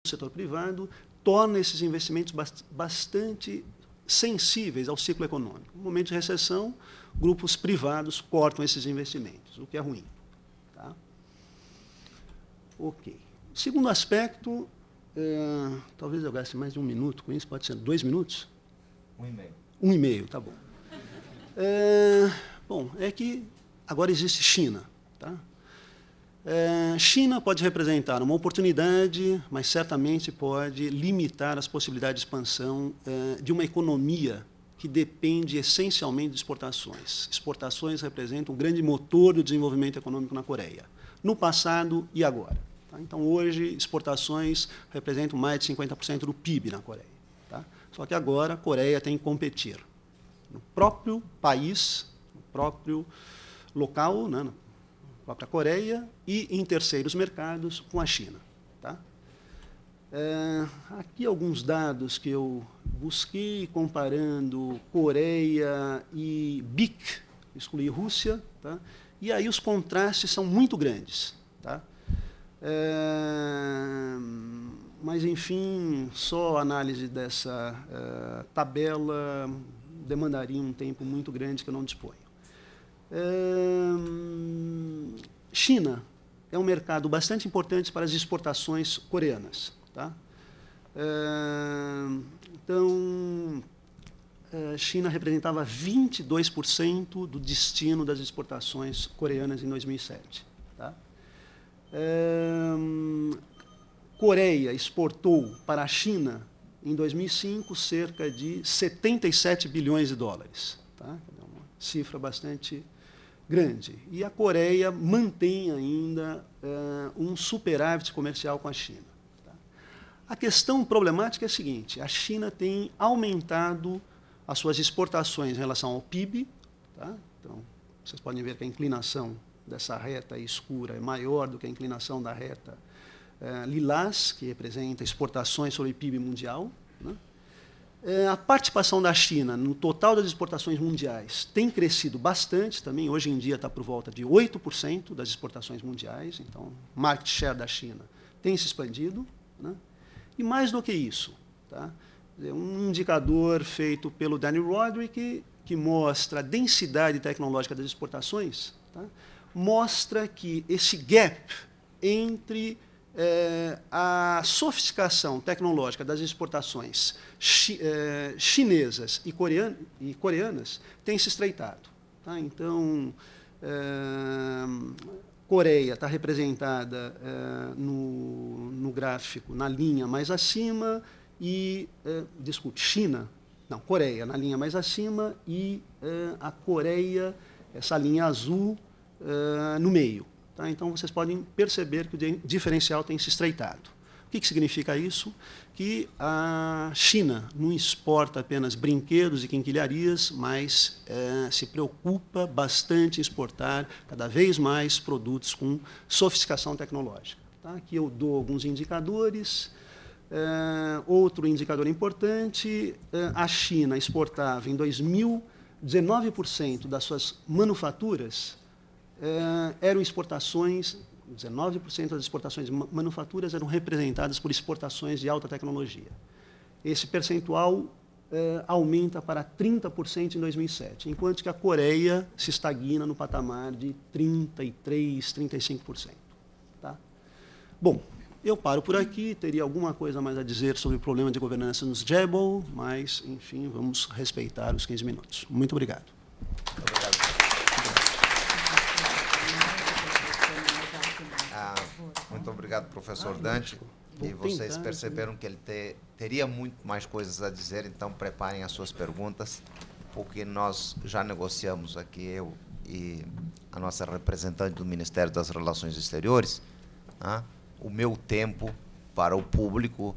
setor privado torna esses investimentos bastante sensíveis ao ciclo econômico. No momento de recessão, grupos privados cortam esses investimentos, o que é ruim. Tá? Ok. O segundo aspecto, talvez eu gaste mais de 1 minuto com isso, pode ser 2 minutos? 1,5. 1,5, tá bom. Bom, é que agora existe China. Tá? China pode representar uma oportunidade, mas certamente pode limitar as possibilidades de expansão de uma economia que depende essencialmente de exportações. Exportações representam um grande motor do desenvolvimento econômico na Coreia, no passado e agora. Tá? Então, hoje, exportações representam mais de 50% do PIB na Coreia. Tá? Só que agora a Coreia tem que competir no próprio país, no próprio local, né, na própria Coreia, e em terceiros mercados com a China. Tá? Aqui alguns dados que eu busquei comparando Coreia e BIC, excluir Rússia, tá? E aí os contrastes são muito grandes. Tá? Mas, enfim, só a análise dessa tabela demandaria um tempo muito grande que eu não disponho. China é um mercado bastante importante para as exportações coreanas. Tá? Então, a China representava 22% do destino das exportações coreanas em 2007. Tá? Coreia exportou para a China, em 2005, cerca de 77 bilhões de dólares. Tá? É uma cifra bastante grande. E a Coreia mantém ainda um superávit comercial com a China. Tá? A questão problemática é a seguinte: a China tem aumentado as suas exportações em relação ao PIB. Tá? Então, vocês podem ver que a inclinação dessa reta escura é maior do que a inclinação da reta lilás, que representa exportações sobre o PIB mundial. Né? A participação da China no total das exportações mundiais tem crescido bastante também. Hoje em dia está por volta de 8% das exportações mundiais. Então, o market share da China tem se expandido. Né? E mais do que isso, tá? Um indicador feito pelo Daniel Roderick, que mostra a densidade tecnológica das exportações, tá? Mostra que esse gap entre a sofisticação tecnológica das exportações chinesas e coreanas tem se estreitado. Tá? Então, Coreia está representada no gráfico na linha mais acima e, Coreia na linha mais acima e a Coreia, essa linha azul, no meio. Tá? Então, vocês podem perceber que o diferencial tem se estreitado. O que significa isso? Que a China não exporta apenas brinquedos e quinquilharias, mas se preocupa bastante em exportar cada vez mais produtos com sofisticação tecnológica. Tá? Aqui eu dou alguns indicadores. Outro indicador importante, a China exportava em 2000, 19% das suas manufaturas eram exportações, 19% das exportações de manufaturas eram representadas por exportações de alta tecnologia. Esse percentual aumenta para 30% em 2007, enquanto que a Coreia se estagna no patamar de 33%, 35%. Tá? Bom, eu paro por aqui, teria alguma coisa mais a dizer sobre o problema de governança nos JEBL, mas, enfim, vamos respeitar os 15 minutos. Muito obrigado. Obrigado. Muito obrigado, professor Dante. E vocês perceberam que ele teria muito mais coisas a dizer, então preparem as suas perguntas, porque nós já negociamos aqui, eu e a nossa representante do Ministério das Relações Exteriores, né, o meu tempo para o público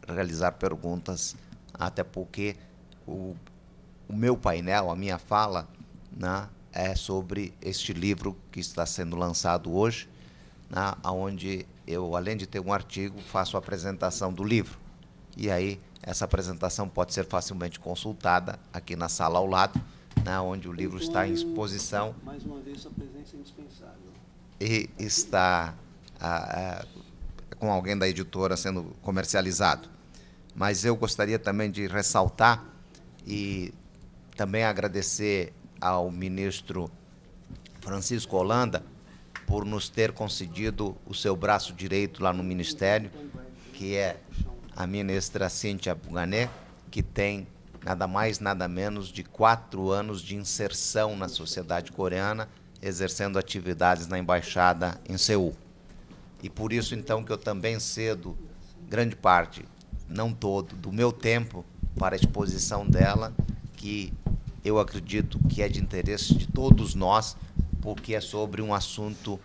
realizar perguntas, até porque o meu painel, a minha fala, né, é sobre este livro que está sendo lançado hoje, onde eu, além de ter um artigo, faço a apresentação do livro. E aí, essa apresentação pode ser facilmente consultada aqui na sala ao lado, onde o livro está em exposição. Mais uma vez, a presença é indispensável. E está com alguém da editora sendo comercializado. Mas eu gostaria também de ressaltar e também agradecer ao ministro Francisco Holanda por nos ter concedido o seu braço direito lá no Ministério, que é a ministra Cíntia Bugané, que tem nada mais, nada menos de 4 anos de inserção na sociedade coreana, exercendo atividades na embaixada em Seul. E por isso, então, que eu também cedo grande parte, não todo, do meu tempo para a exposição dela, que eu acredito que é de interesse de todos nós, porque é sobre um assunto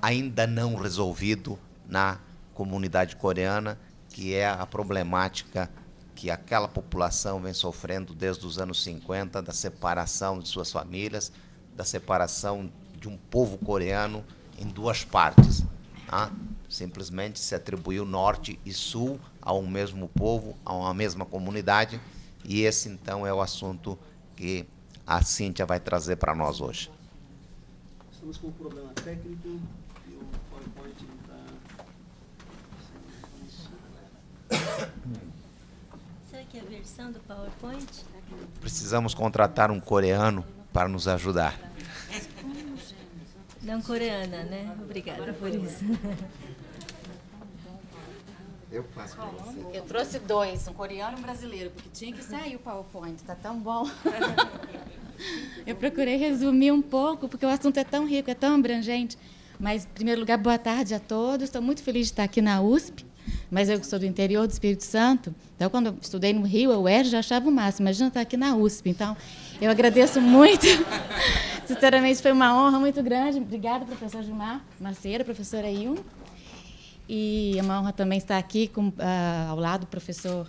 ainda não resolvido na comunidade coreana, que é a problemática que aquela população vem sofrendo desde os anos 50, da separação de suas famílias, da separação de um povo coreano em 2 partes. Tá? Simplesmente se atribuiu norte e sul a um mesmo povo, a uma mesma comunidade, e esse, então, é o assunto que a Cíntia vai trazer para nós hoje. Estamos com um problema técnico e o PowerPoint não está... Será que é a versão do PowerPoint? Precisamos contratar um coreano para nos ajudar. Não coreana, né? Obrigada por isso. Eu passo para você. Eu trouxe 2, um coreano e um brasileiro, porque tinha que sair o PowerPoint, tá tão bom. Eu procurei resumir um pouco, porque o assunto é tão rico, é tão abrangente. Mas, em primeiro lugar, boa tarde a todos. Estou muito feliz de estar aqui na USP, mas eu sou do interior do Espírito Santo. Então, quando eu estudei no Rio, eu já achava o máximo. Imagina estar aqui na USP. Então, eu agradeço muito. Sinceramente, foi uma honra muito grande. Obrigada, professor Gilmar Maceira, professora Ilma. E é uma honra também estar aqui ao lado do professor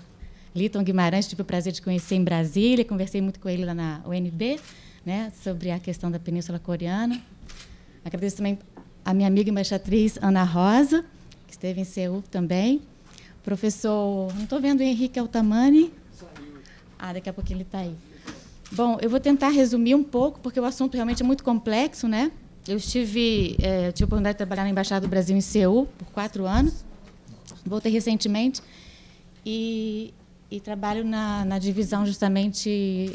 Liton Guimarães. Tive o prazer de conhecer em Brasília, conversei muito com ele lá na UNB, né, sobre a questão da Península Coreana. Agradeço também a minha amiga embaixatriz Ana Rosa, que esteve em Seul também. Professor, não estou vendo o Henrique Altamani. Daqui a pouquinho ele está aí. Bom, eu vou tentar resumir um pouco, porque o assunto realmente é muito complexo, né? Eu tive a oportunidade de trabalhar na Embaixada do Brasil em Seul por 4 anos. Voltei recentemente e trabalho na divisão, justamente,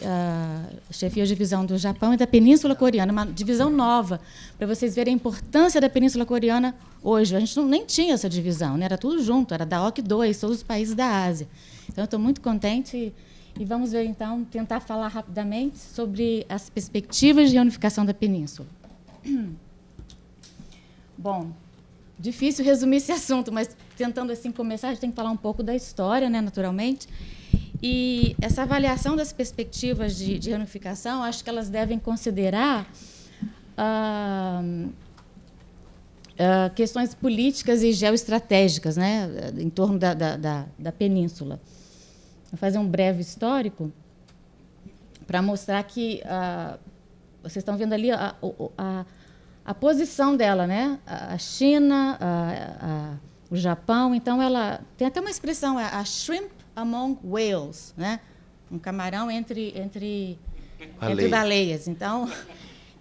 chefia de divisão do Japão e da Península Coreana, uma divisão nova, para vocês verem a importância da Península Coreana hoje. A gente nem tinha essa divisão, né? Era tudo junto, era da OC 2, todos os países da Ásia. Então, eu estou muito contente e vamos ver, então, tentar falar rapidamente sobre as perspectivas de reunificação da Península. Bom, difícil resumir esse assunto, mas tentando assim começar, a gente tem que falar um pouco da história, né, naturalmente. E essa avaliação das perspectivas de reunificação, acho que elas devem considerar questões políticas e geoestratégicas, né, em torno da península. Vou fazer um breve histórico para mostrar que vocês estão vendo ali a posição dela, né? A China, o Japão. Então, ela tem até uma expressão, a shrimp among whales, né? Um camarão entre baleias. Então,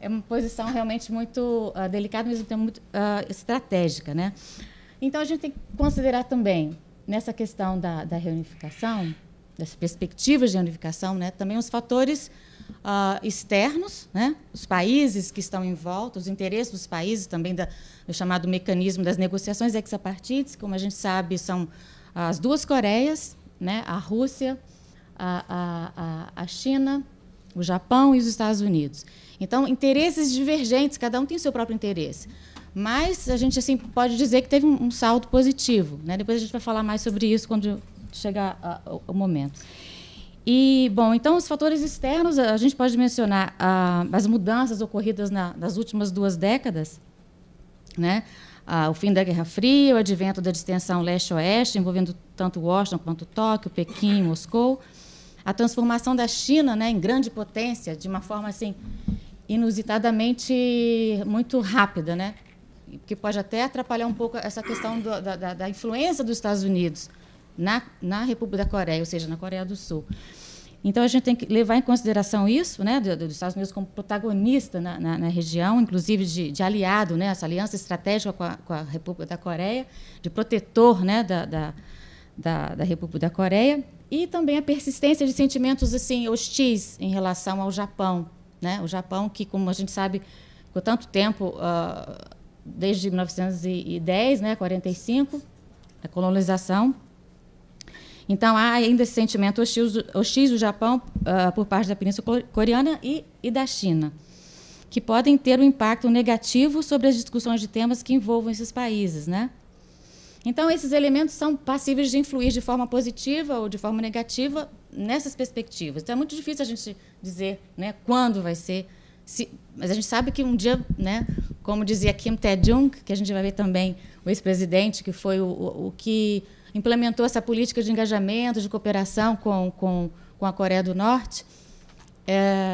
é uma posição realmente muito delicada, mas muito estratégica, né? Então, a gente tem que considerar também, nessa questão da reunificação, das perspectivas de reunificação, né? Também os fatores externos, né? Os países que estão em volta, os interesses dos países, também do chamado mecanismo das negociações hexapartites, como a gente sabe, são as 2 Coreias, né? A Rússia, a China, o Japão e os Estados Unidos. Então, interesses divergentes, cada um tem o seu próprio interesse. Mas a gente assim, pode dizer que teve um saldo positivo, né? Depois a gente vai falar mais sobre isso quando chegar o momento. E, bom, então, os fatores externos, a gente pode mencionar as mudanças ocorridas nas últimas 2 décadas, né? O fim da Guerra Fria, o advento da distensão leste-oeste, envolvendo tanto Washington quanto Tóquio, Pequim, Moscou, a transformação da China, né, em grande potência, de uma forma assim, inusitadamente muito rápida, né? Que pode até atrapalhar um pouco essa questão da influência dos Estados Unidos na República da Coreia, ou seja, na Coreia do Sul. Então, a gente tem que levar em consideração isso, né, dos Estados Unidos como protagonista na região, inclusive de aliado, né, essa aliança estratégica com a República da Coreia, de protetor, né, da República da Coreia, e também a persistência de sentimentos assim, hostis em relação ao Japão. Né? O Japão, que, como a gente sabe, por tanto tempo, desde 1910, né, 45, a colonização. Então, há ainda esse sentimento hostil do Japão por parte da Península Coreana e da China, que podem ter um impacto negativo sobre as discussões de temas que envolvam esses países. Né? Então, esses elementos são passíveis de influir de forma positiva ou de forma negativa nessas perspectivas. Então, é muito difícil a gente dizer, né, quando vai ser, mas a gente sabe que um dia, né, como dizia Kim Tae-jung, que a gente vai ver também o ex-presidente, que foi o que implementou essa política de engajamento, de cooperação com a Coreia do Norte,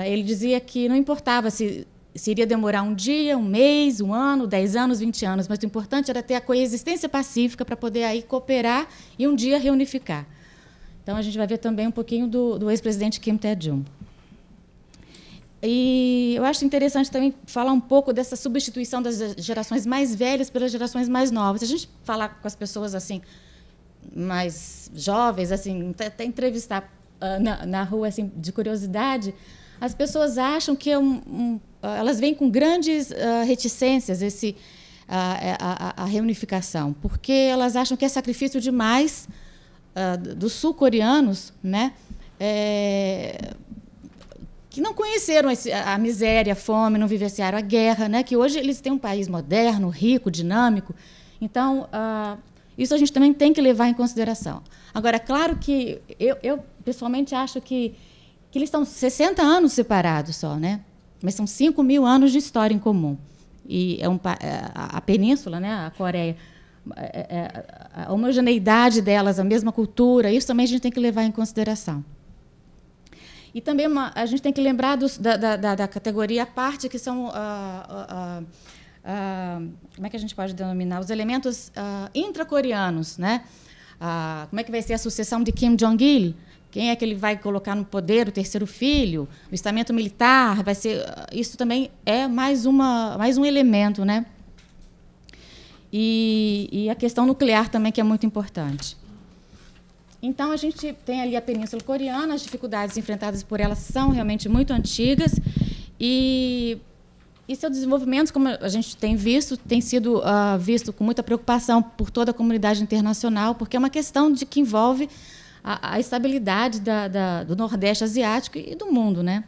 ele dizia que não importava se iria demorar um dia, um mês, um ano, 10 anos, 20 anos, mas o importante era ter a coexistência pacífica para poder aí cooperar e um dia reunificar. Então, a gente vai ver também um pouquinho do ex-presidente Kim Tae-jung. E eu acho interessante também falar um pouco dessa substituição das gerações mais velhas pelas gerações mais novas. Se a gente falar com as pessoas assim, mais jovens, assim, até entrevistar na rua assim, de curiosidade, as pessoas acham que elas vêm com grandes reticências a reunificação, porque elas acham que é sacrifício demais dos sul-coreanos, né, que não conheceram a miséria, a fome, não vivenciaram a guerra, né, que hoje eles têm um país moderno, rico, dinâmico. Então, isso a gente também tem que levar em consideração. Agora, claro que eu pessoalmente acho que eles estão 60 anos separados só, né? Mas são 5.000 anos de história em comum. E a península, né, a Coreia, a homogeneidade delas, a mesma cultura, isso também a gente tem que levar em consideração. E também a gente tem que lembrar da categoria à parte, que são como é que a gente pode denominar? Os elementos intracoreanos, né? Como é que vai ser a sucessão de Kim Jong-il? Quem é que ele vai colocar no poder, o terceiro filho? O estamento militar vai ser... Isso também é mais um elemento, né? E a questão nuclear também, que é muito importante. Então, a gente tem ali a Península Coreana, as dificuldades enfrentadas por ela são realmente muito antigas, e seus desenvolvimentos, como a gente tem visto, tem sido visto com muita preocupação por toda a comunidade internacional, porque é uma questão que envolve a estabilidade do Nordeste asiático e do mundo, né?